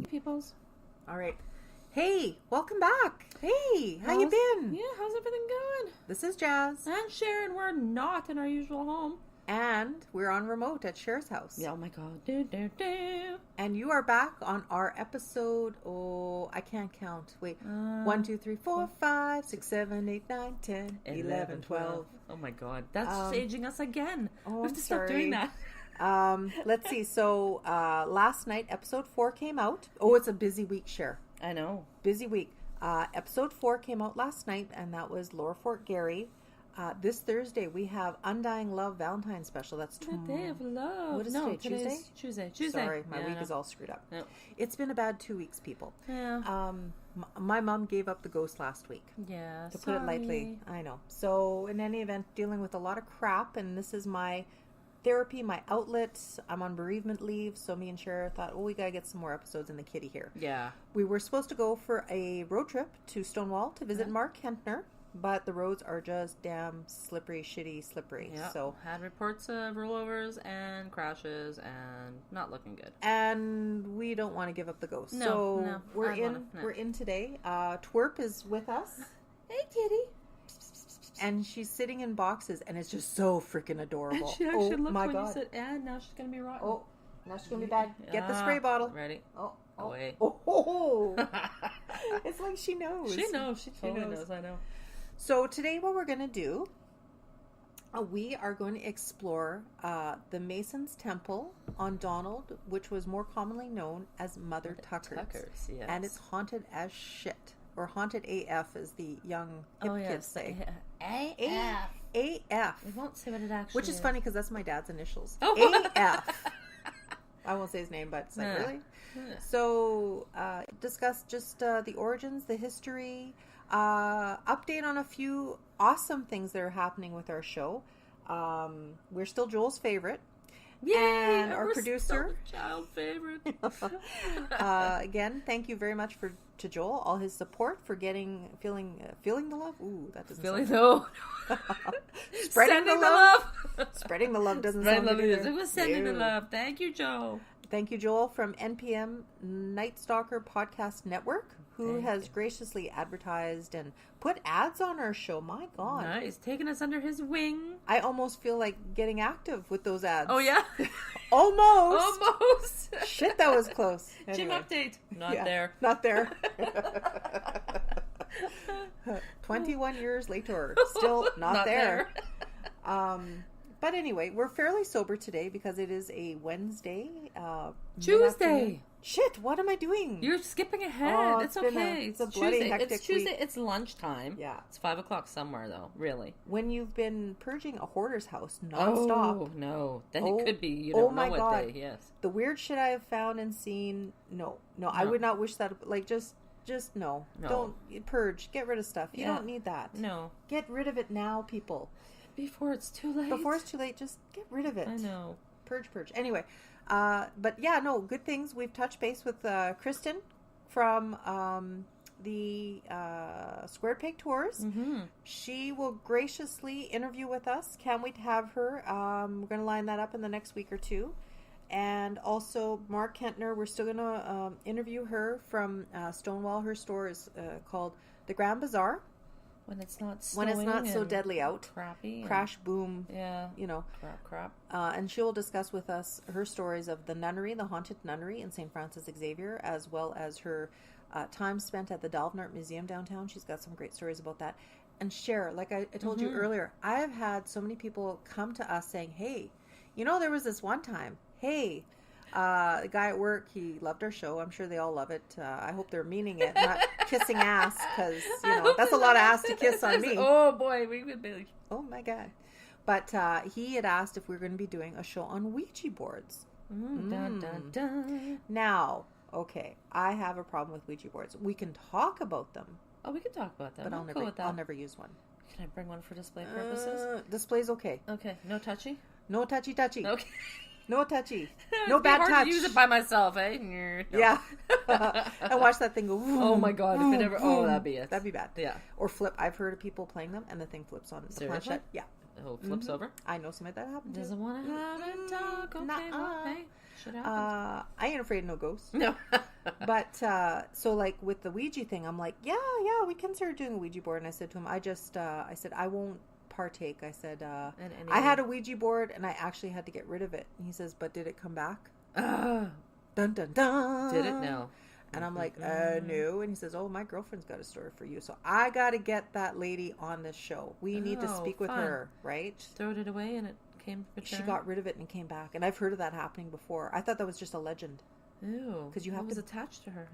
Peoples. All right. Hey, welcome back. Hey, how you been? Yeah, how's everything going? This is Jas. And Sharon, we're not in our usual home. And we're on remote at Cher's house. Yeah, oh my god. Do, do, do. And you are back on our episode, I can't count. Wait. 1, 2, 3, 4, 5, 6, 7, 8, 9, 10, 11, 12. Oh my god. That's just aging us again. Oh, we have to stop doing that. Let's see. So, last night, episode 4 came out. Oh, it's a busy week, Cher. I know. Busy week. Episode 4 came out last night, and that was Laura Fort Garry. This Thursday, we have Undying Love Valentine's Special. That's tomorrow. The Day of Love. What is today? Tuesday. Sorry, my week is all screwed up. No. It's been a bad 2 weeks, people. Yeah. My mom gave up the ghost last week. Yeah, To put it lightly. I know. So, in any event, dealing with a lot of crap, and this is my therapy, my outlet. I'm on bereavement leave, so me and Cher thought, we gotta get some more episodes in the kitty here. Yeah. We were supposed to go for a road trip to Stonewall to visit Mark Kentner, but the roads are just damn slippery. Yeah. So had reports of rollovers and crashes and not looking good. And we don't want to give up the ghost. No, we're in today. Twerp is with us. Hey, kitty. And she's sitting in boxes, and it's just so freaking adorable. And she actually looked when God. you said, and now she's going to be rotten. Oh, now she's going to be bad. Get the spray bottle. Ready? Oh. Away. Oh. It's like she knows. She knows. She totally knows. I know. So today what we're going to do, we are going to explore the Mason's Temple on Donald, which was more commonly known as Mother Tucker's. Yes. And it's haunted as shit. Or haunted AF, as the young hip kids say. AF. AF. We won't say what it actually is. Which is funny because that's my dad's initials. Oh. AF. I won't say his name, but it's like, really? Yeah. So, discuss just the origins, the history, update on a few awesome things that are happening with our show. We're still Joel's favorite. Yay! And our we're producer. Still the child favorite. Again, thank you very much to Joel, all his support for feeling the love. Ooh, that doesn't Feeling sound the Spreading the love. Spreading the love doesn't sound good either. It was sending the love. Thank you, Joe. Thank you, Joel, from NPM Night Stalker Podcast Network, who has graciously advertised and put ads on our show. My God. Nice. Taking us under his wing. I almost feel like getting active with those ads. Oh, yeah? Almost. Shit, that was close. Gym Anyway. update. Not there. Not there. 21 years later. Still not there. But anyway, we're fairly sober today because it is a Wednesday. Tuesday. Shit, what am I doing? You're skipping ahead. Oh, it's okay. It's a bloody Tuesday. hectic It's Tuesday. week. It's lunchtime. Yeah. It's 5 o'clock somewhere, though. Really. When you've been purging a hoarder's house nonstop. Oh, no. Then it could be, you don't know what God. day. Yes. The weird shit I have found and seen, no. I would not wish that, like, just no. Don't purge. Get rid of stuff. You don't need that. No. Get rid of it now, people. Before it's too late. Before it's too late, just get rid of it. I know. Purge. Anyway, but yeah, no, good things. We've touched base with Kristen from the Squared Peg Tours. Mm-hmm. She will graciously interview with us. Can't wait to have her. We're going to line that up in the next week or two. And also Mark Kentner, we're still going to interview her from Stonewall. Her store is called The Grand Bazaar. When it's not so deadly out. Crappy. Crash, boom. Yeah. You know. Crap. And she will discuss with us her stories of the nunnery, the haunted nunnery in St. Francis Xavier, as well as her time spent at the Dalvenart Museum downtown. She's got some great stories about that. And Cher, like I told you earlier, I have had so many people come to us saying, hey, there was this one time. Hey, the guy at work, he loved our show. I'm sure they all love it. I hope they're meaning it, not kissing ass, because, that's a lot of ass to kiss on me. Oh, boy, we would be like... Oh, my God. But he had asked if we were going to be doing a show on Ouija boards. Dun, dun, dun. Now, okay, I have a problem with Ouija boards. We can talk about them. Oh, we can talk about them. But I'll never use one. Can I bring one for display purposes? Display's okay. Okay, no touchy? No touchy. Okay. No touchy. No bad touch. Hard to use it by myself, eh? No. Yeah. And watch that thing go. Oh my God! If it ever, that'd be it. That'd be bad. Yeah. Or flip. I've heard of people playing them, and the thing flips on the planchette. Yeah. flips over. I know somebody that happened to. Doesn't want to have a talk. Okay, well, hey, shit happens. I ain't afraid of no ghosts. No. But, so, like, with the Ouija thing, I'm like, yeah, we can start doing a Ouija board. And I said to him, I said, I won't partake. I said, I had a Ouija board, and I actually had to get rid of it. And he says, but did it come back? Dun, dun, dun. Did it? No. And I'm like, no. And he says, oh, my girlfriend's got a story for you. So I got to get that lady on this show. We need to speak with her, right? She throwed it away and it came return. She got rid of it and came back. And I've heard of that happening before. I thought that was just a legend. Ew. Because you have was attached to her.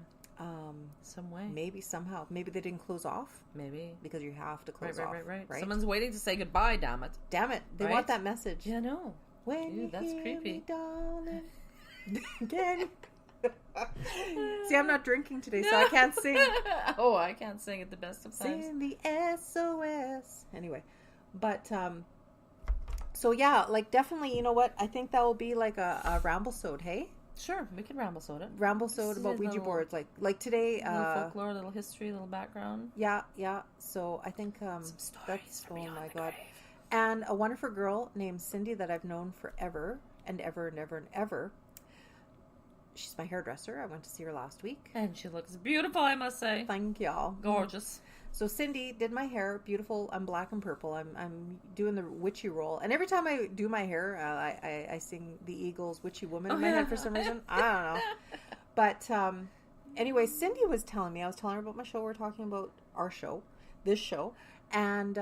Some way. Maybe somehow. Maybe they didn't close off. Maybe. Because you have to close off. Right. Someone's waiting to say goodbye, damn it. Damn it. They want that message. Yeah, no. When that's creepy. Me, darling. Again. See, I'm not drinking today, so I can't sing. Oh, I can't sing at the best of times. Sing the SOS. Anyway, but so yeah, like definitely, you know what? I think that will be like a ramble-sode, hey? Sure, we can ramble-sode it. Ramble-sode about Ouija boards, like today. Little folklore, little history, little background. Yeah. So I think some stories that's from beyond the God. grave. And a wonderful girl named Cindy that I've known forever and ever and ever and ever. She's my hairdresser. I went to see her last week. And she looks beautiful, I must say. Thank y'all. Gorgeous. So Cindy did my hair, beautiful. I'm black and purple. I'm doing the witchy roll. And every time I do my hair, I sing the Eagles' Witchy Woman in my head for some reason. I don't know. But anyway, Cindy was telling me, I was telling her about my show. We're talking about our show, this show. And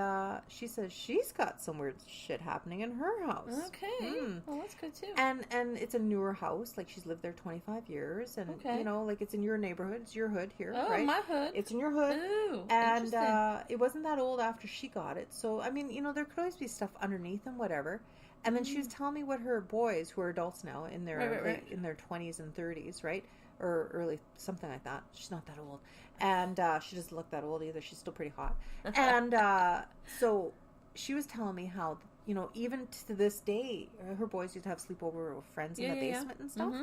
she says she's got some weird shit happening in her house. Okay. Well, that's good too. And it's a newer house. Like she's lived there 25 years. And, you know, like it's in your neighborhood. It's your hood here, right? Oh, my hood. It's in your hood. Ooh, and it wasn't that old after she got it. So, I mean, you know, there could always be stuff underneath and whatever. And then she was telling me what her boys, who are adults now, in their in their 20s and 30s, right? Or early, something like that. She's not that old. And she doesn't look that old either. She's still pretty hot. And so she was telling me how, you know, even to this day, her boys used to have sleepover with friends in the basement and stuff.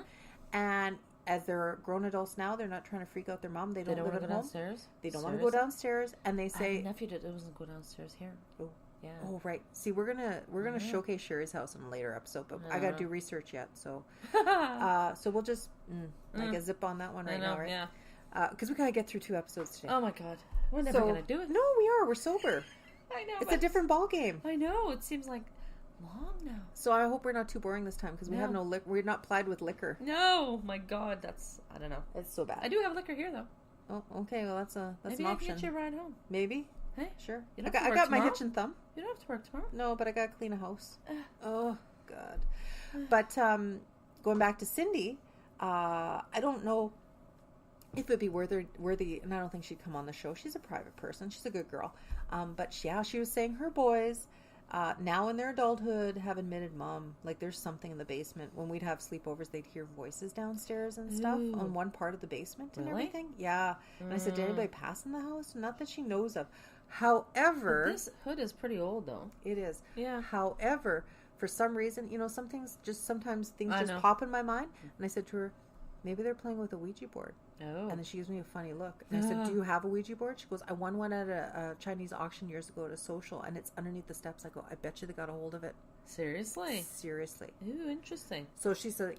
And as they're grown adults now, they're not trying to freak out their mom. They don't live at home. Downstairs? They don't want to go downstairs. And they say... My nephew doesn't go downstairs here. Oh. Yeah. Oh, right. See, we're gonna showcase Sherry's house in a later episode, but I gotta do research yet. So, so we'll just like a zip on that one right now, right? Yeah. Because we gotta get through 2 episodes today. Oh my God, we're never gonna do it. No, we are. We're sober. I know. It's a different ball game. I know. It seems like long now. So I hope we're not too boring this time because we have no liquor. We're not plied with liquor. No, my God, I don't know. It's so bad. I do have liquor here though. Oh, okay. Well, that's an option. Maybe I can get you a ride home. Maybe. Hey, sure. I got my hitch and thumb. You don't have to work tomorrow. No, but I gotta clean a house. Oh God. But going back to Cindy, I don't know if it'd be worthy, and I don't think she'd come on the show. She's a private person. She's a good girl. But she was saying her boys, now in their adulthood, have admitted, Mom, like there's something in the basement. When we'd have sleepovers, they'd hear voices downstairs and stuff on one part of the basement and everything. Yeah. And I said, did anybody pass in the house? Not that she knows of. However... But this hood is pretty old, though. It is. Yeah. However, for some reason, you know, sometimes things just pop in my mind. And I said to her, maybe they're playing with a Ouija board. Oh. And then she gives me a funny look. And I said, do you have a Ouija board? She goes, I won one at a Chinese auction years ago at a social, and it's underneath the steps. I go, I bet you they got a hold of it. Seriously? Seriously. Ooh, interesting. So she's like,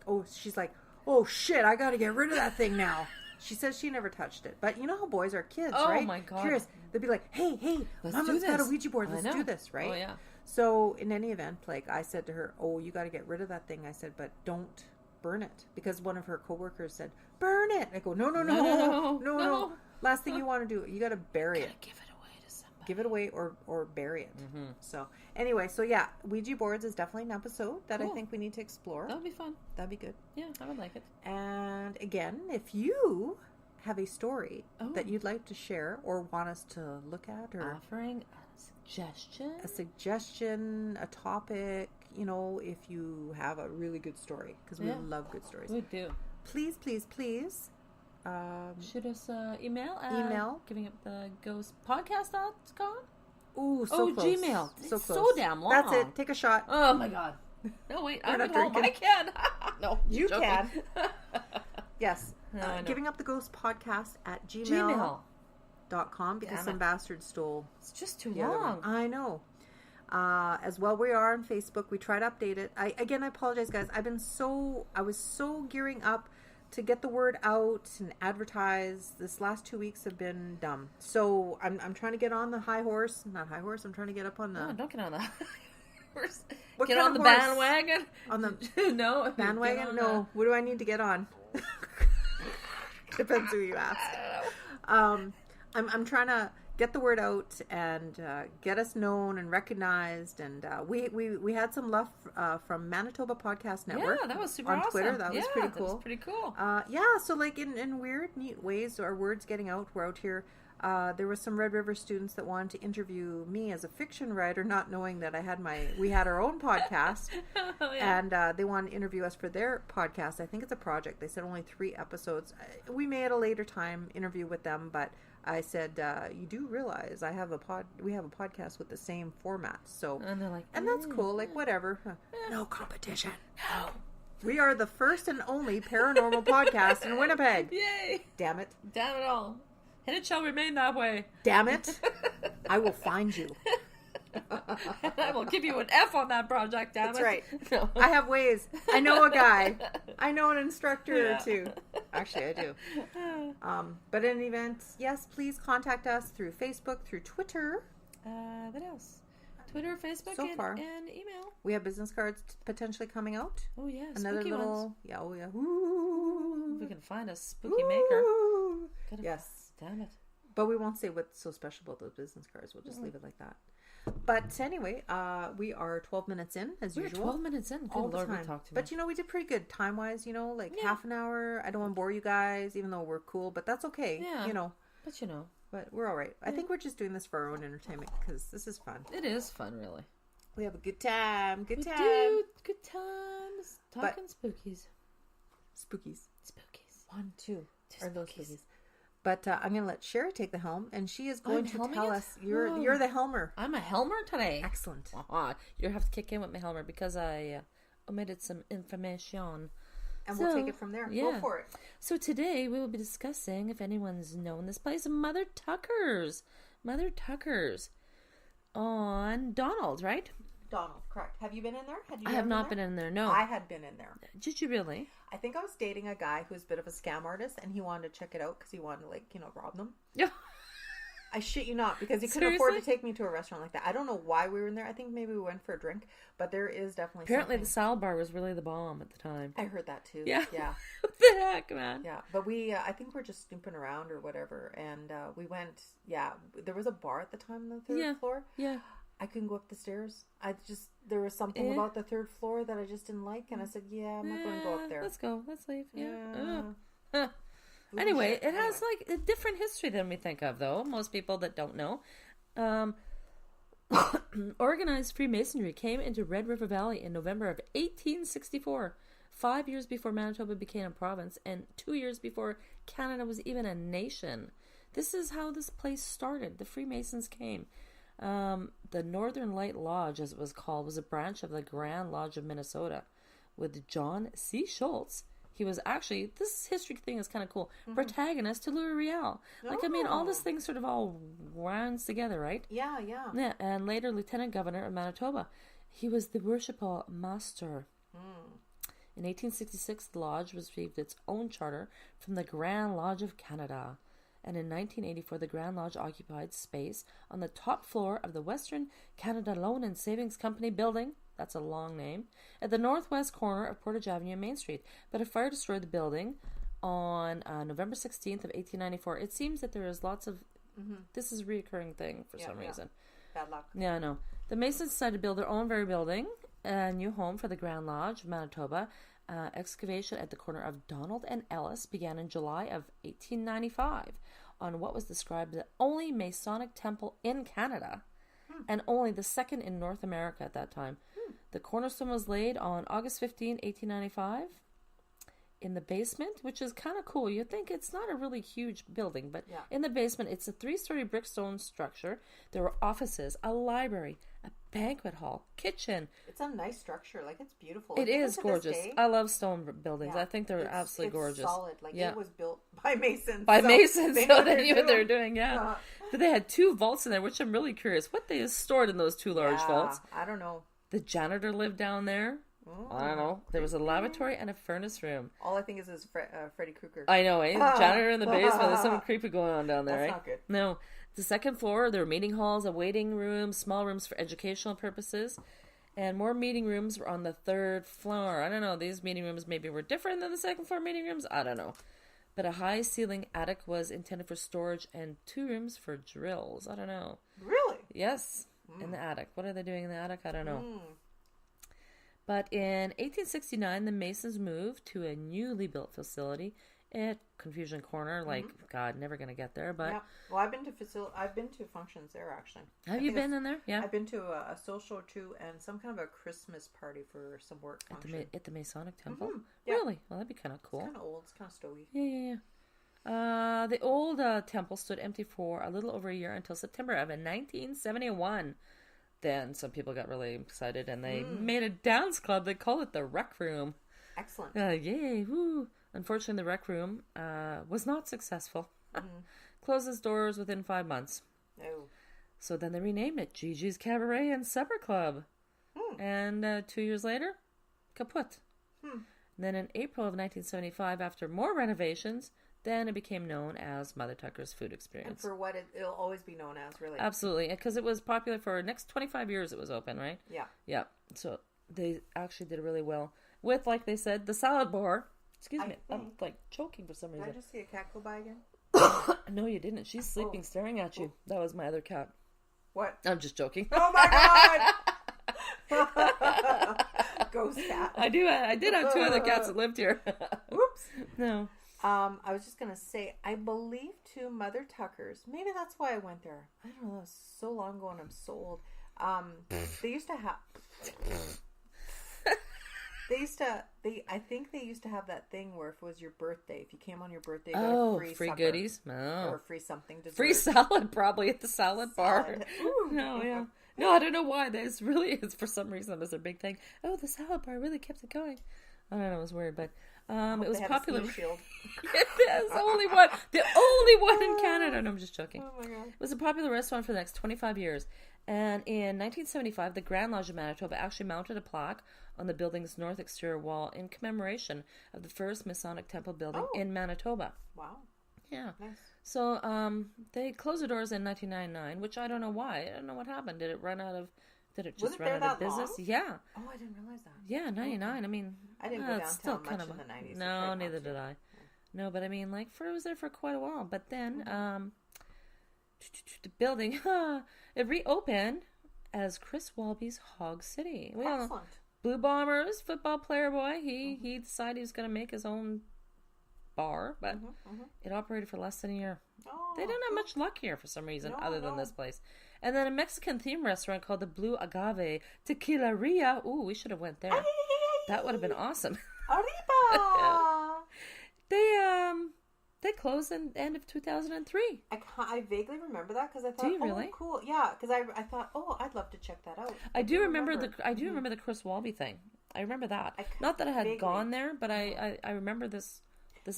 oh shit, I got to get rid of that thing now. She says she never touched it. But you know how boys are kids, right? Oh my God. Curious. They'd be like, hey, Mama's got a Ouija board. Let's do this, right? Oh, yeah. So in any event, like I said to her, oh, you got to get rid of that thing. I said, but don't burn it. Because one of her coworkers said, burn it. I go, no. Last thing you want to do, you got to bury it. Give it away to somebody. Give it away or bury it. Mm-hmm. So anyway, yeah, Ouija boards is definitely an episode that I think we need to explore. That would be fun. That'd be good. Yeah, I would like it. And again, if you have a story that you'd like to share or want us to look at, or offering a suggestion, a topic, you know, if you have a really good story, because we love good stories. We do. Please shoot us email giving up the ghost podcast.com. Ooh, so close. Gmail. So close. So damn long. That's it. Take a shot. Oh my God. No, wait. I'm not at home. drinking. I can. No, you can. Yes. No, giving up the ghost podcast at gmail.com because some bastard stole. It's just too long. I know. As well, we are on Facebook. We try to update it. I apologize, guys. I was so gearing up to get the word out and advertise. This last 2 weeks have been dumb. So I'm trying to get on the high horse. Not high horse. I'm trying to get up on the... No, don't get on the high horse. What Get kind on the of horse? bandwagon. On the no bandwagon? No. What do I need to get on? Depends who you ask. I'm trying to get the word out and get us known and recognized. And we had some love from Manitoba Podcast Network. Yeah, that was super on awesome. Twitter. That was pretty cool. That was pretty cool. Yeah, so like in weird, neat ways, our words getting out. We're out here. There was some Red River students that wanted to interview me as a fiction writer, not knowing that we had our own podcast, and they wanted to interview us for their podcast. I think it's a project. They said only 3 episodes. We may at a later time interview with them, but I said, you do realize we have a podcast with the same format. So, and they're like, and that's cool. Like, whatever. No competition. No. We are the first and only paranormal podcast in Winnipeg. Yay. Damn it. Damn it all. And it shall remain that way. Damn it. I will find you. I will give you an F on that project, damn That's it. right. No. I have ways. I know a guy. I know an instructor or two. Actually, I do. But in any event, yes, please contact us through Facebook, through Twitter. What else? Twitter, Facebook, and email. We have business cards potentially coming out. Oh, yeah. Another spooky little... ones. Yeah, oh, yeah. Ooh. If we can find a spooky maker. Yes. Damn it. But we won't say what's so special about those business cards. We'll just leave it like that. But anyway, we are 12 minutes in, as usual. 12 minutes in. Good all Lord, the time. we talked to me. But, we did pretty good time-wise, like half an hour. I don't want to bore you guys, even though we're cool. But that's okay, Yeah. But But we're all right. I think we're just doing this for our own entertainment, because this is fun. It is fun, really. We have a good time. Good time. Do good times. Talking spookies. Spookies. 1, 2. Are those spookies? But I'm going to let Sher take the helm, and she is going to tell us. Whoa. You're the helmer. I'm a helmer today. Excellent. You have to kick in with my helmer because I omitted some information. And we'll take it from there. Yeah. Go for it. So today we will be discussing, if anyone's known this place, Mother Tucker's. Mother Tucker's on Donald, right? Donald, correct. Have you been in there? I have not been in there, no. I had been in there. Did you really? I think I was dating a guy who's a bit of a scam artist, and he wanted to check it out because he wanted to, rob them. Yeah. I shit you not, because he couldn't afford to take me to a restaurant like that. I don't know why we were in there. I think maybe we went for a drink, but there is definitely Apparently something. the salad bar was really the bomb at the time. I heard that too. Yeah. Yeah. What the heck, man? Yeah, but we, I think we're just snooping around or whatever, and we went, there was a bar at the time on the third floor. Yeah. I couldn't go up the stairs. There was something about the third floor that I just didn't like, and I said, I'm not going to go up there. Let's go. Let's leave. Yeah. Anyway, it has like a different history than we think of, though. Most people that don't know. Organized Freemasonry came into Red River Valley in November of 1864, 5 years before Manitoba became a province, and 2 years before Canada was even a nation. This is how this place started. The Freemasons came. The Northern Light Lodge, as it was called, was a branch of the Grand Lodge of Minnesota, with John C. Schultz. He was actually, this history thing is kind of cool, protagonist to Louis Riel. All this thing sort of all rounds together, right? Yeah. Yeah, and later Lieutenant Governor of Manitoba. He was the worshipful master. In 1866, the lodge received its own charter from the Grand Lodge of Canada. And in 1984, the Grand Lodge occupied space on the top floor of the Western Canada Loan and Savings Company building. That's a long name. At the northwest corner of Portage Avenue and Main Street. But a fire destroyed the building on November 16th of 1894. It seems that there is lots of... This is a reoccurring thing for some reason. Bad luck. Yeah, I know. The Masons decided to build their own very building, a new home for the Grand Lodge of Manitoba. Excavation at the corner of Donald and Ellis began in July of 1895 on what was described as the only Masonic Temple in Canada and only the second in North America at that time. The cornerstone was laid on August 15, 1895 in the basement, which is kind of cool. You think it's not a really huge building, but in the basement, it's a 3-story brickstone structure. There were offices, a library, a banquet hall, kitchen. It's a nice structure. Like, it's beautiful. It is gorgeous. I love stone buildings. I think they're absolutely gorgeous. It's solid. Like, it was built by masons. By so masons, they so know they what knew what they were doing, yeah. Uh, But they had 2 vaults in there, which I'm really curious. What they stored in those 2 large vaults? I don't know. The janitor lived down there. I don't know. There was a lavatory and a furnace room. All I think is Freddy Krueger. I know, eh? Janitor in the basement. There's something creepy going on down there, That's right? not good. No. The second floor, there were meeting halls, a waiting room, small rooms for educational purposes, and more meeting rooms were on the 3rd floor. I don't know. These meeting rooms maybe were different than the second floor meeting rooms. I don't know. But a high ceiling attic was intended for storage and 2 rooms for drills. I don't know. Really? Yes. In the attic. What are they doing in the attic? I don't know. But in 1869, the Masons moved to a newly built facility at Confusion Corner. Like, God, never going to get there. But yeah. Well, I've been to functions there, actually. Have you been in there? Yeah. I've been to a social too, and some kind of a Christmas party for some work function. At the Masonic Temple? Yeah. Really? Well, that'd be kind of cool. It's kind of old. It's kind of stowy. Yeah. The old temple stood empty for a little over a year until September of 1971. Then some people got really excited and they made a dance club. They call it the Rec Room. Excellent. Yay, woo. Unfortunately, the Rec Room was not successful. Closed its doors within 5 months. Oh. So then they renamed it Gigi's Cabaret and Supper Club. And 2 years later, kaput. Then in April of 1975, after more renovations, then it became known as Mother Tucker's Food Experience. And for what it'll always be known as, really. Absolutely. Because it was popular for the next 25 years it was open, right? Yeah. Yeah. So they actually did really well with, like they said, the salad bar. Excuse me. I'm like choking for some reason. Did I just see a cat go by again? No, you didn't. She's sleeping, staring at you. That was my other cat. What? I'm just joking. Oh my God! Ghost cat. I did have 2 other cats that lived here. Whoops. No. I was just gonna say, I believe to Mother Tucker's. Maybe that's why I went there. I don't know. It was so long ago, and I'm so old. They used to have. I think they used to have that thing where if it was your birthday, if you came on your birthday, you got a free supper, goodies. Oh. or free something. Dessert. Free salad, probably at the salad bar. Ooh. No, yeah. No, I don't know why. It's for some reason that was a big thing. Oh, the salad bar really kept it going. I don't know. It was weird, but it was popular. Shield. Yes, the only one in Canada. No, I'm just joking. Oh my God. It was a popular restaurant for the next 25 years. And in 1975, the Grand Lodge of Manitoba actually mounted a plaque on the building's north exterior wall in commemoration of the first Masonic Temple building in Manitoba. Wow. Yeah. Nice. So they closed the doors in 1999, which I don't know why. I don't know what happened. Did it just run out of business? Long? Yeah. Oh, I didn't realize that. Yeah, 99. I mean, I didn't go it's still downtown kind much of in the 90s. No, neither did I. No, but I mean, like, it was there for quite a while. But then the building, it reopened as Chris Walby's Hog City. Well, Excellent. Blue Bombers, football player boy, he decided he was going to make his own bar, but it operated for less than a year. Oh, they didn't have much luck here for some reason other than no. this place. And then a Mexican themed restaurant called the Blue Agave Tequileria. Ooh, we should have went there. That would have been awesome. Arriba! They closed in the end of 2003. I vaguely remember that because I thought, Do you really? Oh, cool. Yeah, because I thought, oh, I'd love to check that out. I do remember the Chris Walby thing. I remember that. Not that I had gone there, but I remember this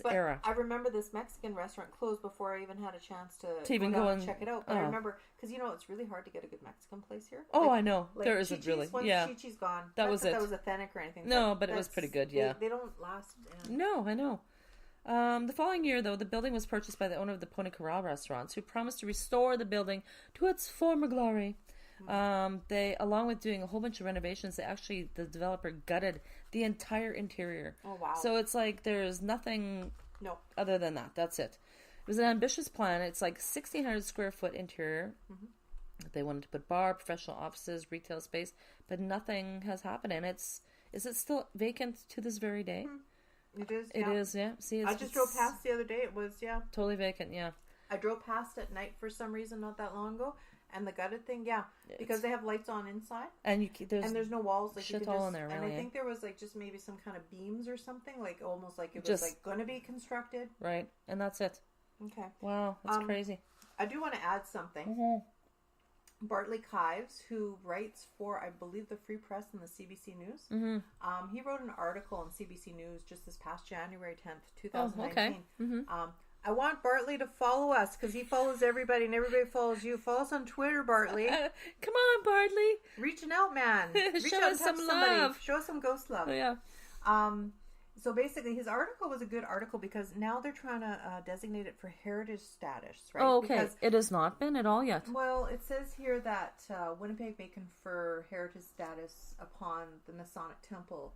era. I remember this Mexican restaurant closed before I even had a chance to even go and check it out. But I remember, because it's really hard to get a good Mexican place here. Oh, I know. Like there isn't really. Once Yeah. Chi-Chi's gone. That was it. That was authentic or anything. No, but it was pretty good, yeah. They don't last. No, I know. The following year, though, the building was purchased by the owner of the Pony Corral restaurants, who promised to restore the building to its former glory. They, along with doing a whole bunch of renovations, the developer gutted the entire interior. Oh, wow. So it's like there's nothing other than that. That's it. It was an ambitious plan. It's like 1,600 square foot interior. They wanted to put bar, professional offices, retail space, but nothing has happened. And is it still vacant to this very day? It is. It is, yeah. See, I just drove past the other day. It was, totally vacant, yeah. I drove past at night for some reason not that long ago, and the gutted thing, because they have lights on inside, and there's no walls, like shit all in there, really. And I think there was like just maybe some kind of beams or something, like almost like it was like going to be constructed, right? And that's it. Okay. Wow, that's crazy. I do want to add something. Bartley Kives, who writes for, I believe, the Free Press and the CBC News. He wrote an article on CBC News just this past January 10th, 2019, I want Bartley to follow us because he follows everybody and everybody follows you. Follow us on Twitter, Bartley. Come on, Bartley. Reaching out, man. Reach Show out us and touch some somebody. love. Show us some ghost love. Oh, yeah. So basically, his article was a good article because now they're trying to designate it for heritage status, right? Oh, okay. Because, it has not been at all yet. well, it says here that Winnipeg may confer heritage status upon the Masonic Temple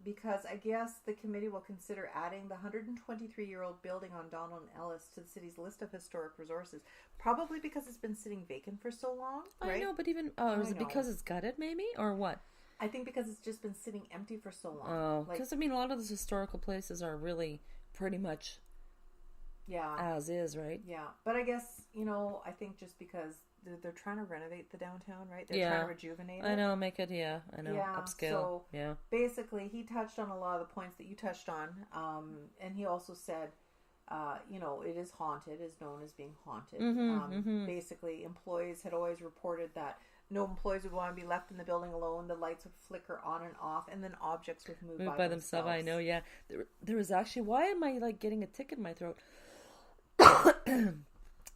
because I guess the committee will consider adding the 123-year-old building on Donald and Ellis to the city's list of historic resources. Probably because it's been sitting vacant for so long, right? I know, but even... is it because it's gutted, maybe? Or what? I think because it's just been sitting empty for so long. Oh, because, I mean, a lot of those historical places are really pretty much as is, right? Yeah. But I guess, I think just because they're trying to renovate the downtown, right? They're trying to rejuvenate it. I know, make it, upscale. So yeah. Basically, he touched on a lot of the points that you touched on. And he also said, it is haunted, is known as being haunted. Basically, employees had always reported that no employees would want to be left in the building alone. The lights would flicker on and off, and then objects would move by themselves. I know, yeah. There was actually... Why am I, getting a tick in my throat?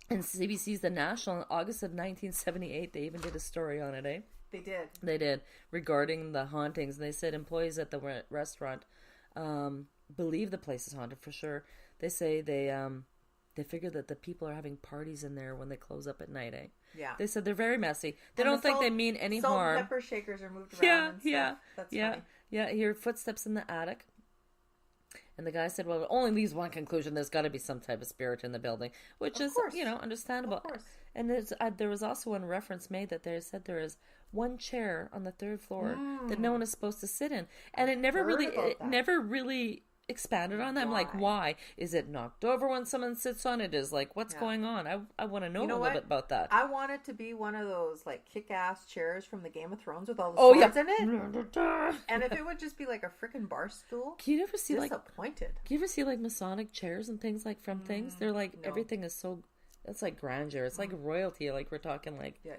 And CBC's The National, in August of 1978, they even did a story on it, eh? They did. Regarding the hauntings. And they said employees at the restaurant believe the place is haunted for sure. They say they figure that the people are having parties in there when they close up at night, eh? Yeah. They said they're very messy. They don't think they mean any harm. Salt and pepper shakers are moved around and stuff. That's funny. Yeah, you hear footsteps in the attic. And the guy said, well, it only leaves one conclusion. There's got to be some type of spirit in the building. Which is, understandable. Of course. And there was also one reference made that they said there is one chair on the third floor that no one is supposed to sit in. And it never really expanded on that. I'm like, why? Is it knocked over when someone sits on it? Is what's going on? I want to know a little bit about that. I want it to be one of those kick-ass chairs from the Game of Thrones with all the swords in it. And if it would just be like a freaking bar stool, can you ever see disappointed. Can you ever see Masonic chairs and things from things? They're everything is so... It's like grandeur. It's like royalty. We're talking Yeah.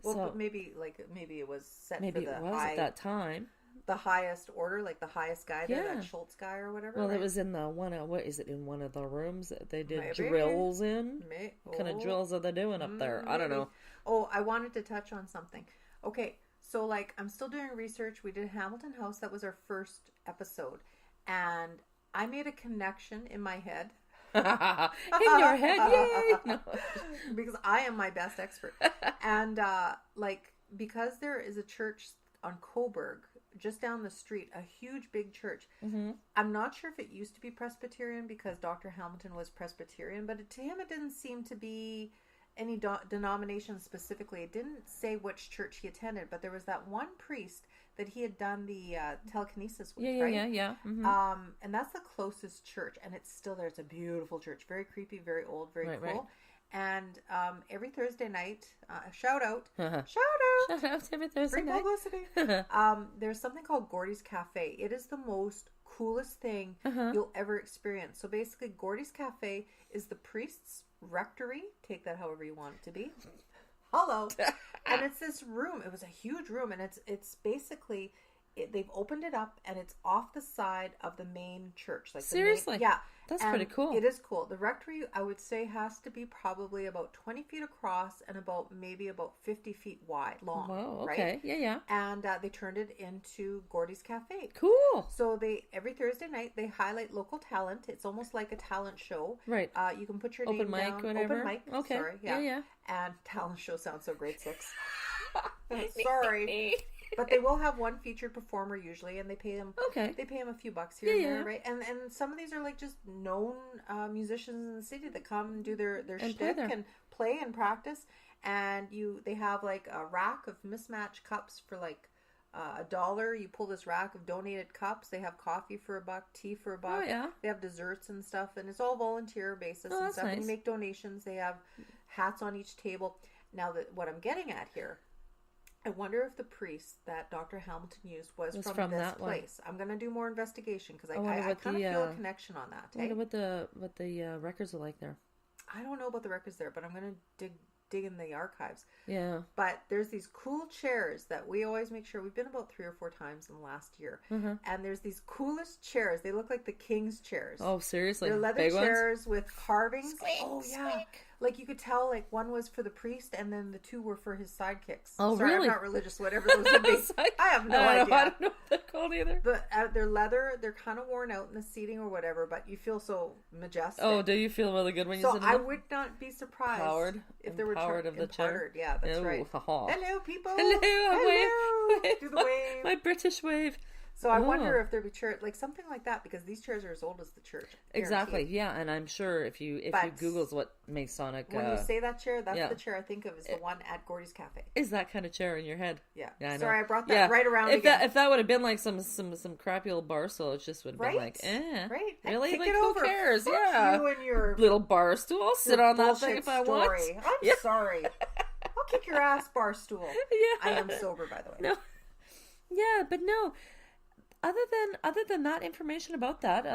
Well, but maybe it was set for the at that time. The highest order, the highest guy there, that Schultz guy or whatever. Well, right? It was in the one. What is it in one of the rooms that they did drills in? What kind of drills are they doing up there? I don't know. Oh, I wanted to touch on something. Okay, so I'm still doing research. We did Hamilton House. That was our first episode, and I made a connection in my head. In your head, yay! No. Because I am my best expert, and because there is a church on Coburg, just down the street, a huge big church. I'm not sure if it used to be Presbyterian because Dr. Hamilton was Presbyterian, but to him it didn't seem to be any denomination specifically. It didn't say which church he attended, but there was that one priest that he had done the telekinesis with, right? Yeah. And that's the closest church, and it's still there. It's a beautiful church, very creepy, very old, very cool. Right. And every Thursday night, shout out every Thursday night. Free publicity. There's something called Gordy's Cafe. It is the most coolest thing you'll ever experience. So basically, Gordy's Cafe is the priest's rectory. Take that however you want it to be. Hello. And it's this room. It was a huge room, and it's basically... they've opened it up, and it's off the side of the main church. Seriously? Yeah. That's pretty cool. It is cool. The rectory, I would say, has to be probably about 20 feet across and maybe about 50 feet long. Wow, okay. Right? Yeah. And they turned it into Gordy's Cafe. Cool. So every Thursday night, they highlight local talent. It's almost like a talent show. Right. You can put your name down. Open mic, whatever. Open mic. Okay. Sorry. Yeah. And talent show sounds so grade 6. Sorry. But they will have one featured performer usually, and they pay them. Okay. They pay them a few bucks here and there, right? And some of these are just known musicians in the city that come and do their shtick and play and practice. And they have a rack of mismatched cups for $1. You pull this rack of donated cups. They have coffee for $1, tea for $1. Oh yeah. They have desserts and stuff, and it's all volunteer basis and stuff. Nice. And you make donations. They have hats on each table. Now what I'm getting at here. I wonder if the priest that Dr. Hamilton used was from this place. I'm going to do more investigation because I kind of feel a connection on that. I wonder what the records are like there. I don't know about the records there, but I'm going to dig in the archives. Yeah. But there's these cool chairs that we always make sure, we've been about 3 or 4 times in the last year. Mm-hmm. And there's these coolest chairs. They look like the king's chairs. Oh, seriously? They're leather Big chairs with carvings. Squeak, oh, yeah. squeak. Like you could tell, like one was for the priest and then the 2 were for his sidekicks. Oh, Sorry, really? I'm not religious, whatever those would be. I have no idea. I don't know what they're called either. But they're leather. They're kind of worn out in the seating or whatever, but you feel so majestic. Oh, do you feel really good when you sit in them? So I would not be surprised if there were Empowered of the chair. Yeah, that's right. Oh. Hello, people. Hello. Wave. Do the wave. My British wave. So I wonder if there'd be church, like something like that, because these chairs are as old as the church. Exactly. Yeah, and I'm sure if you Googles what Masonic, when you say that chair, that's the chair I think of is the one at Gordy's Cafe. Is that kind of chair in your head? Yeah. I know. Sorry, I brought that right around. If again. that would have been like some crappy old bar stool, it just would have been like, right? Really? Kick like it who over. cares? Fuck Yeah. you and your little bar stool. I'll sit on that thing if I want. I'm sorry. I'll kick your ass, bar stool. Yeah. I am sober, by the way. No. Yeah, but no. Other than that information about that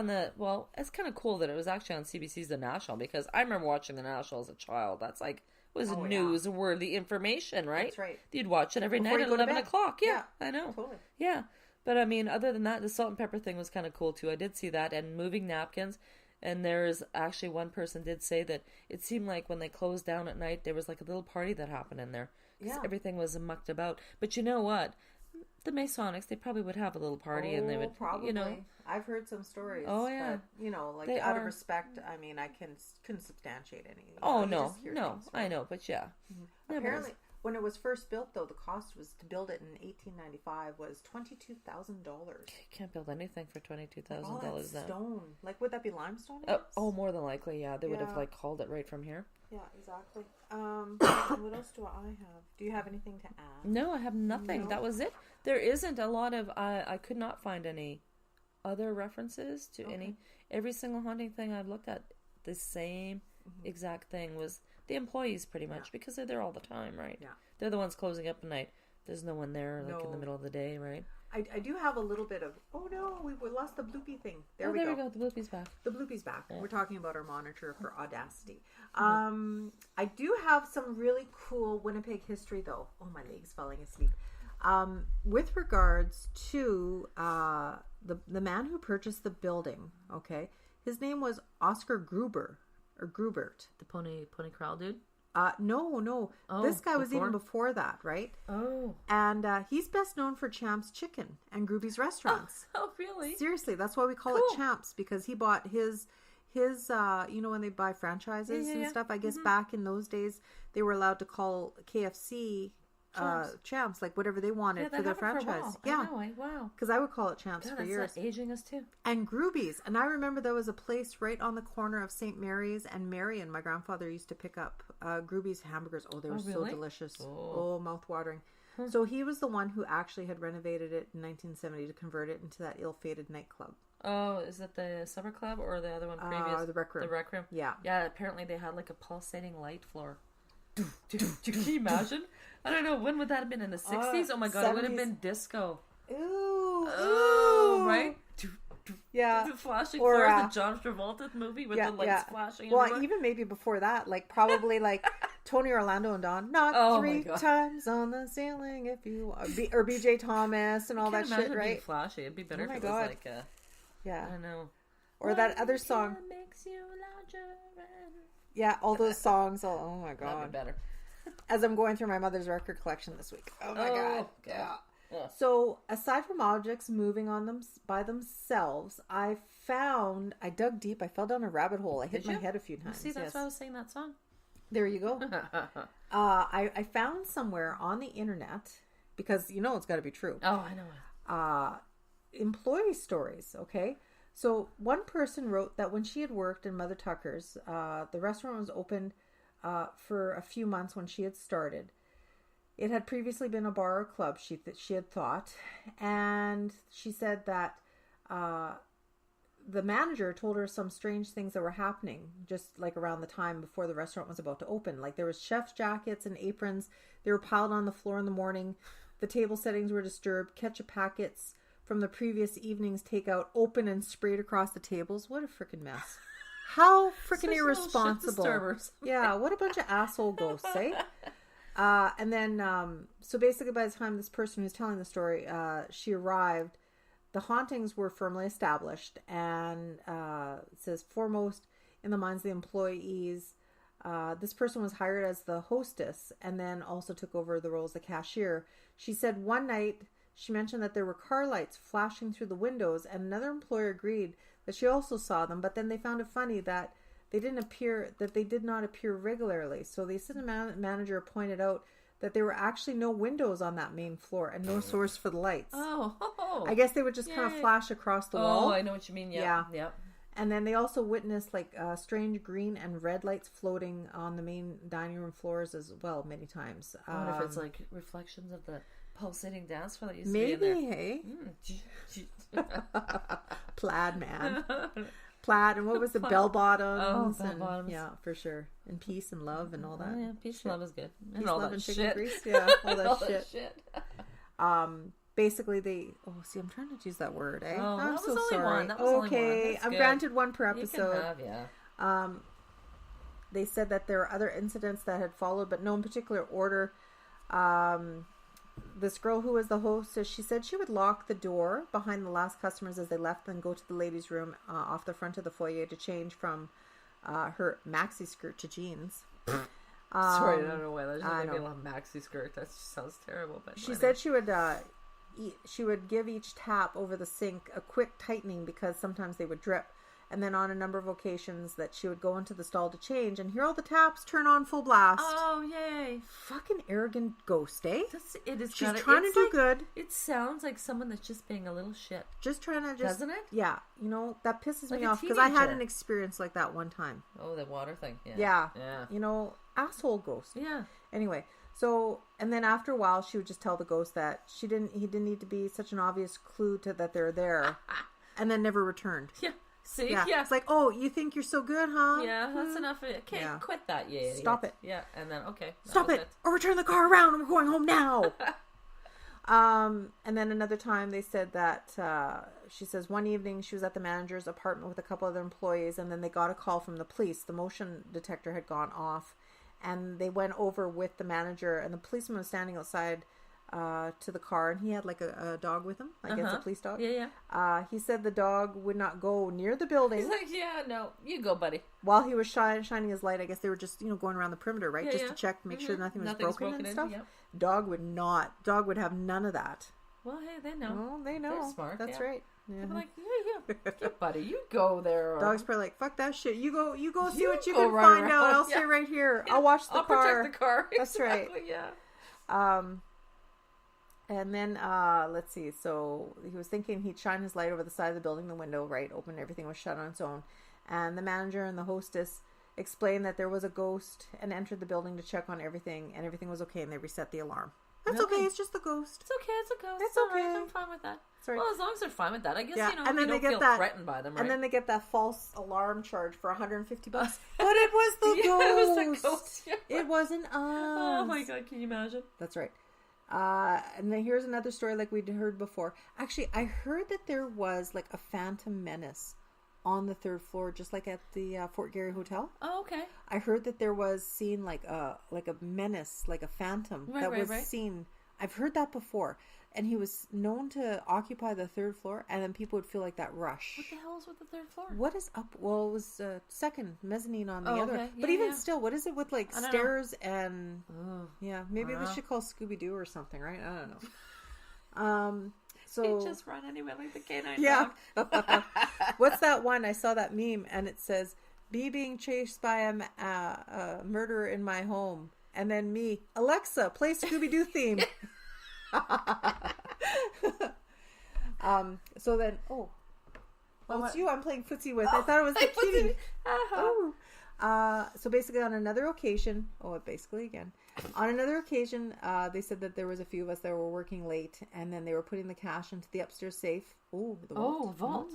it's kind of cool that it was actually on CBC's The National, because I remember watching The National as a child. That's like was newsworthy information, right? That's right. You'd watch it every night at 11 o'clock. Yeah, I know. Totally. Yeah, but I mean, other than that, the salt and pepper thing was kind of cool too. I did see that, and moving napkins. And there's actually one person did say that it seemed like when they closed down at night, there was like a little party that happened in there. Because everything was mucked about. But you know what? The Masonics, they probably would have a little party and they would, probably. you know. I've heard some stories. Oh, yeah. But, you know, like out of respect, I mean, I couldn't substantiate any. Oh, no. Things, right? I know, but yeah. Mm-hmm. Apparently, when it was first built, though, the cost was to build it in 1895 was $22,000. You can't build anything for $22,000 now. Stone. Like, would that be limestone? More than likely, yeah. They would have, like, called it right from here. Yeah, exactly. What else do I have? Do you have anything to add? No, I have nothing. No. That was it. There isn't a lot of... I could not find any other references to any... Every single haunting thing I've looked at, the same exact thing was the employees pretty much, because they're there all the time, right? Yeah. They're the ones closing up at night. There's no one there like in the middle of the day, right? I do have a little bit of, oh no, we lost the bloopy thing. There we go. The bloopy's back. The bloopy's back. Yeah. We're talking about our monitor for Audacity. I do have some really cool Winnipeg history though. Oh, my leg's falling asleep. With regards to the man who purchased the building, okay, his name was Oscar Gruber, or Grubert. The pony corral dude? No. Oh, this guy was even before that, right? Oh. And he's best known for Champ's Chicken and Groovy's Restaurants. Oh, really? Seriously, that's why we call it Champ's, because he bought his you know, when they buy franchises and stuff, I guess back in those days, they were allowed to call KFC Champs, like whatever they wanted for their franchise. Wow. Because I would call it Champs for years. That's aging us too. And Groovy's, and I remember there was a place right on the corner of St. Mary's and Marion. My grandfather used to pick up Groovy's hamburgers. Oh, they were so delicious. Oh, mouth-watering. So he was the one who actually had renovated it in 1970 to convert it into that ill-fated nightclub. Oh, is it the Summer Club or the other one previous? The Rec Room. The Rec Room. Yeah. Yeah, apparently they had like a pulsating light floor. Can you imagine? I don't know, when would that have been, in the 60s? Oh my god, 70s. It would have been disco. Ooh. Right? Yeah. The flashing floors, the John Travolta movie with the lights flashing. Well, everywhere. Even maybe before that, like probably like Tony Orlando and Don, not 3 times on the ceiling if you or BJ Thomas and all that shit, right? Being flashy. It'd be better if it was like I don't know. Or that other song. Makes you larger and... Yeah, all those songs. Oh my god. That'd be better. As I'm going through my mother's record collection this week. Oh my god. Yeah. So, aside from objects moving on them by themselves, I dug deep. I fell down a rabbit hole. I hit my head a few times. See, that's why I was saying that song. There you go. I found somewhere on the internet, because you know it's got to be true. Oh, I know. Employee stories, okay? So, one person wrote that when she had worked in Mother Tucker's, the restaurant was open for a few months when she had started. It had previously been a bar or club, she had thought, and she said that the manager told her some strange things that were happening just like around the time before the restaurant was about to open. Like there was chef's jackets and aprons. They were piled on the floor in the morning. The table settings were disturbed. Ketchup packets from the previous evening's takeout open and sprayed across the tables. What a freaking mess. How freaking Such little irresponsible. shit disturbers. Yeah, what a bunch of asshole ghosts, eh? And then, so basically by the time this person who's telling the story, she arrived, the hauntings were firmly established, and it says foremost in the minds of the employees. This person was hired as the hostess and then also took over the role as the cashier. She said one night she mentioned that there were car lights flashing through the windows, and another employer agreed that she also saw them, but then they found it funny that they did not appear regularly. So the assistant manager pointed out that there were actually no windows on that main floor and no source for the lights. Oh. I guess they would just kind of flash across the wall. Oh, I know what you mean. Yeah. And then they also witnessed like strange green and red lights floating on the main dining room floors as well many times. I wonder if it's like reflections of the pulsating dance floor that used to be in there. Maybe, hey? Plaid, man. Plaid, and what was the bell bottoms? Oh, bell bottoms. Yeah, for sure. And peace and love and all that. Oh, yeah, peace and love is good. Peace, And all love, that and shit. chicken grease. Yeah, all that all shit. that shit. Basically, I'm trying to use that word, eh? Oh, I'm that so was only sorry. one. That was only one. Okay, That's I'm good. granted one per You episode. can have, yeah. They said that there are other incidents that had followed, but no in particular order. This girl who was the hostess, she said she would lock the door behind the last customers as they left and go to the ladies' room off the front of the foyer to change from her maxi skirt to jeans. Sorry, I don't know why. That's just I like a know. little maxi skirt. That just sounds terrible. But She said she would give each tap over the sink a quick tightening because sometimes they would drip. And then on a number of occasions that she would go into the stall to change and hear all the taps turn on full blast. Oh, yay. Fucking arrogant ghost, eh? It is. She's trying to do good. It sounds like someone that's just being a little shit. Just trying to Doesn't it? Yeah. You know, that pisses Like me a off because I had teenager. an experience like that one time. Oh, the water thing. Yeah. Yeah. You know, asshole ghost. Yeah. Anyway, so, and then after a while, she would just tell the ghost that he didn't need to be such an obvious clue to that they're there, and then never returned. Yeah. See? Yeah. Yeah. It's like, oh, you think you're so good, huh? Yeah, that's enough. Okay, Yeah. quit that, you idiot. Stop it. Yeah, and then, okay. that Stop was it, or return the car around, and we're going home now. And then another time they said that, she says one evening she was at the manager's apartment with a couple other employees, and then they got a call from the police. The motion detector had gone off, and they went over with the manager, and the policeman was standing outside to the car, and he had like a dog with him, I guess a police dog. Yeah. He said the dog would not go near the building. He's like, yeah, no, you go, buddy. While he was shining his light. I guess they were just, going around the perimeter, right? Yeah, just yeah. to check, make sure nothing was Nothing's broken and in, stuff. yep. Dog would have none of that. Well, hey, they know. Well, they know. They're smart. That's yeah. right. Yeah. I'm like, yeah, buddy, you go there. Or... Dog's probably like, fuck that shit. You go see You what you go can run find out. around. I'll stay right here. I'll watch the I'll car. protect the car. That's Exactly, right. Yeah. And then, let's see. So he was thinking he'd shine his light over the side of the building, the window, right, open, everything was shut on its own. And the manager and the hostess explained that there was a ghost and entered the building to check on everything, and everything was okay, and they reset the alarm. That's okay. It's just the ghost. It's okay. It's a ghost. It's all right, okay. I'm fine with that. Sorry. Well, as long as they're fine with that, I guess, Yeah, and and then you they don't get feel that- threatened by them, right? And then they get that false alarm charge for $150. But it was the Yeah, ghost. it was the ghost. Yeah. It wasn't us. Oh my God, can you imagine? That's right. And then here's another story like we'd heard before. Actually, I heard that there was like a phantom menace on the third floor, just like at the Fort Garry Hotel. Oh, okay. I heard that there was seen like a menace, like a phantom was seen. I've heard that before. And he was known to occupy the third floor, and then people would feel like that rush. What the hell is with the third floor? What is up? Well, it was second mezzanine on the other. Okay. But Yeah, even yeah. still, what is it with like I don't stairs and Oh. maybe I we don't should call Scooby-Doo or something, right? I don't know. So He just run anyway like the canine yeah. dog. What's that one? I saw that meme, and it says, "Me being chased by a murderer in my home," and then me, Alexa, play Scooby-Doo theme. So then, it's you I'm playing footsie with. I thought it was the kitty. So basically on another occasion, on another occasion, they said that there was a few of us that were working late, and then they were putting the cash into the upstairs safe. Oh, the vault. Oh, vault.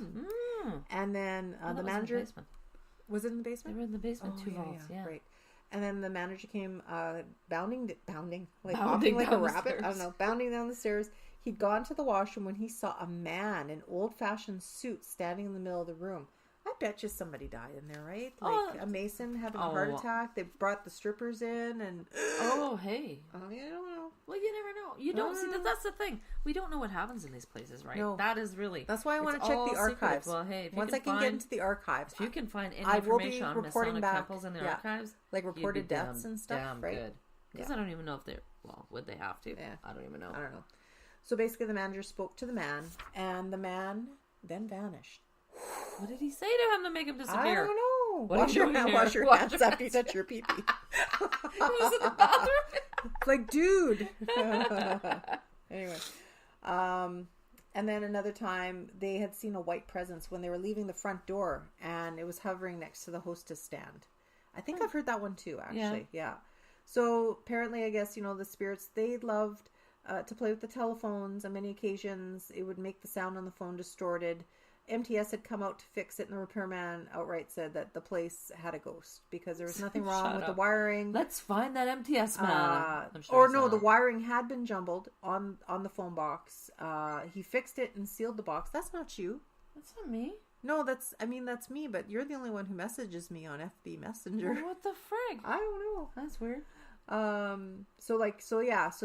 And then the manager was it in the basement? They were in the basement, two vaults. Yeah. Right. And then the manager came bounding, like Bounding hopping like a down the rabbit. stairs. I don't know, bounding down the stairs. He'd gone to the washroom when he saw a man in old-fashioned suit standing in the middle of the room. I bet you somebody died in there, right? Like a Mason having a heart attack. They brought the strippers in and... Oh, hey. I mean, I don't know. Well, you never know. You don't see that. That's the thing. We don't know what happens in these places, right? No. That is really... That's why I want to check the archives. Well, hey, if once I can get into the archives. If you can find any I will be information on reporting Masonic back, temples in the archives... Like reported deaths and stuff, damn right? Good. Because I don't even know if they're... Well, would they have to? Yeah. I don't even know. I don't know. So basically the manager spoke to the man, and the man then vanished. What did he say to him to make him disappear? I don't know. What Wash your hands after you touch your pee-pee. He was in the bathroom? Like, dude. Anyway. And then another time, they had seen a white presence when they were leaving the front door, and it was hovering next to the hostess stand. I think I've heard that one too, actually. Yeah. So apparently, I guess, the spirits, they loved to play with the telephones. On many occasions, it would make the sound on the phone distorted. MTS had come out to fix it, and the repairman outright said that the place had a ghost because there was nothing wrong with the wiring. Let's find that MTS man. The wiring had been jumbled on the phone box. He fixed it and sealed the box. That's not you. That's not me. No, that's me, but you're the only one who messages me on FB Messenger. Well, what the frig? I don't know. That's weird. So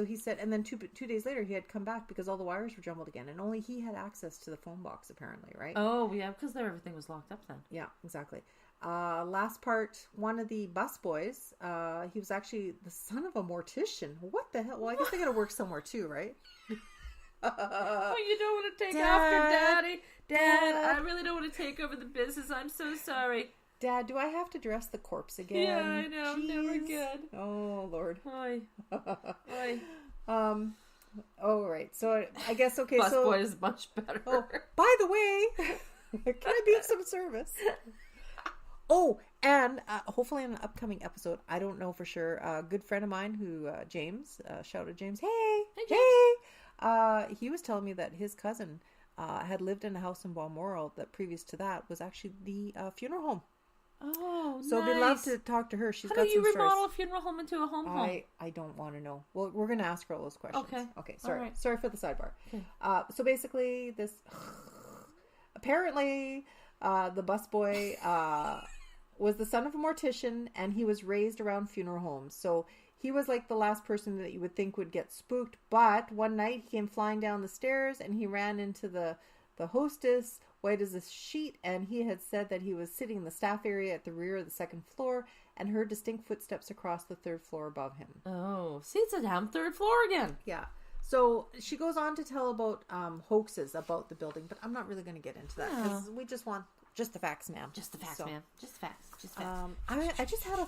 he said, and then two days later he had come back because all the wires were jumbled again, and only he had access to the phone box apparently, right? Oh yeah, because everything was locked up then. Yeah, exactly. Last part, one of the busboys, he was actually the son of a mortician. What the hell? Well, I guess they gotta work somewhere too, right? Oh, you don't want to take after Daddy. Dad, I really don't want to take over the business. I'm so sorry. Dad, do I have to dress the corpse again? Yeah, I know. Jeez. Never good. Oh, Lord. Hi. Hi. Oh, right. So I guess, okay, Busboy is much better. Oh, by the way, can I be of some service? Oh, and hopefully in an upcoming episode, I don't know for sure, a good friend of mine who, James, shout out James. Hey, James. He was telling me that his cousin had lived in a house in Balmoral that previous to that was actually the funeral home. Oh, so nice. We'd love to talk to her. She's How got do you some remodel stories. a funeral home into a home? I don't want to know. Well, we're going to ask her all those questions. Okay. Sorry. Right. Sorry for the sidebar. Okay. So basically, apparently, the busboy was the son of a mortician, and he was raised around funeral homes. So he was like the last person that you would think would get spooked. But one night, he came flying down the stairs, and he ran into the hostess, white as a sheet, and he had said that he was sitting in the staff area at the rear of the second floor and heard distinct footsteps across the third floor above him. Oh, see, it's a damn third floor again. Yeah. So she goes on to tell about hoaxes about the building, but I'm not really going to get into that because we just want just the facts, ma'am. Just the facts, ma'am. Just facts. Just facts. I just had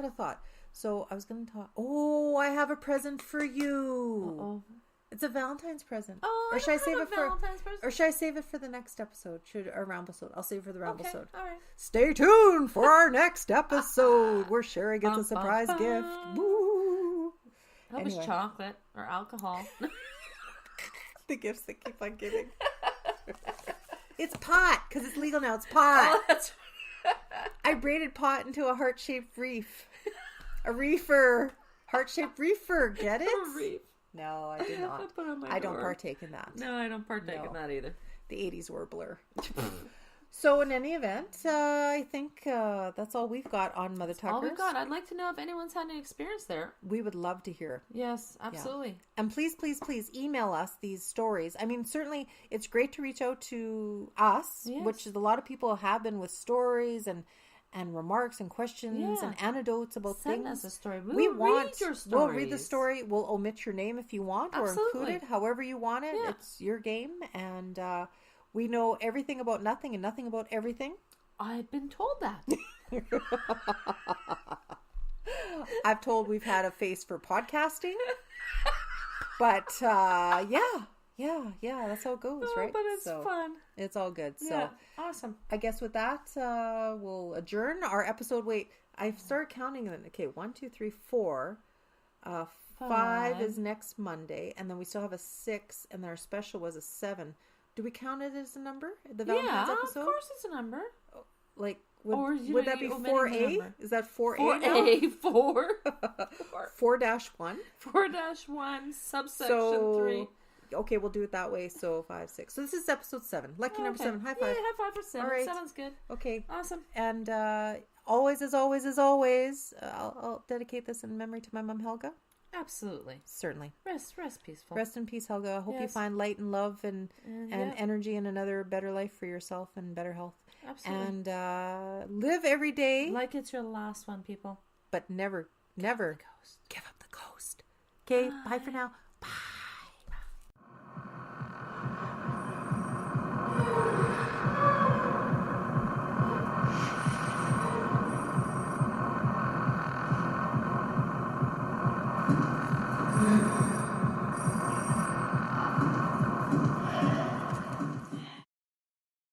a thought. So I was going to talk. Oh, I have a present for you. Uh-oh. It's a Valentine's present. Oh, or should I save it for? Present? Or should I save it for the next episode? Or Ramblesode? I'll save it for the Ramblesode. Okay, all right. Stay tuned for our next episode where Sherry gets a surprise gift. Woo! I hope it's chocolate or alcohol. The gifts that keep on giving. It's pot because it's legal now. It's pot. Oh, that's. I braided pot into a heart-shaped reef. A reefer. Heart-shaped reefer. Get it? A reef. No, I did not. I don't partake in that. No, I don't partake in that either. The 80s were a blur. So in any event, I think that's all we've got on Mother Tuckers. All we've got. I'd like to know if anyone's had any experience there. We would love to hear. Yes, absolutely. Yeah. And please, please, please email us these stories. I mean, certainly it's great to reach out to us, which a lot of people have been with stories and remarks and questions and anecdotes about things. Send us a story. We want read your stories. We'll read the story. We'll omit your name if you want, Absolutely. or include it however you want it. Yeah. It's your game, and we know everything about nothing and nothing about everything. I've been told that. I've told we've had a face for podcasting, but yeah, that's how it goes, right? But it's fun. It's all good. Yeah, so awesome. I guess with that, we'll adjourn our episode. Wait, I've started counting them. Okay, 1, 2, 3, 4. 5 is next Monday, and then we still have a 6, and then our special was a 7. Do we count it as a number? The Valentine's episode? Of course it's a number. Like, would that be 4A? Is that 4A 4A, 4. 4-1? 4-1, subsection 3. Okay, we'll do it that way. So 5, 6. So this is episode 7. Lucky number 7. High five. Yeah, high five for 7. All right. 7's good. Okay. Awesome. And always, I'll dedicate this in memory to my mom, Helga. Absolutely. Certainly. Rest peaceful. Rest in peace, Helga. I hope you Yes. find light and love and energy and another better life for yourself and better health. Absolutely. And live every day. Like it's your last one, people. But never give up the ghost. Okay, bye for now. Bye. Mm-hmm.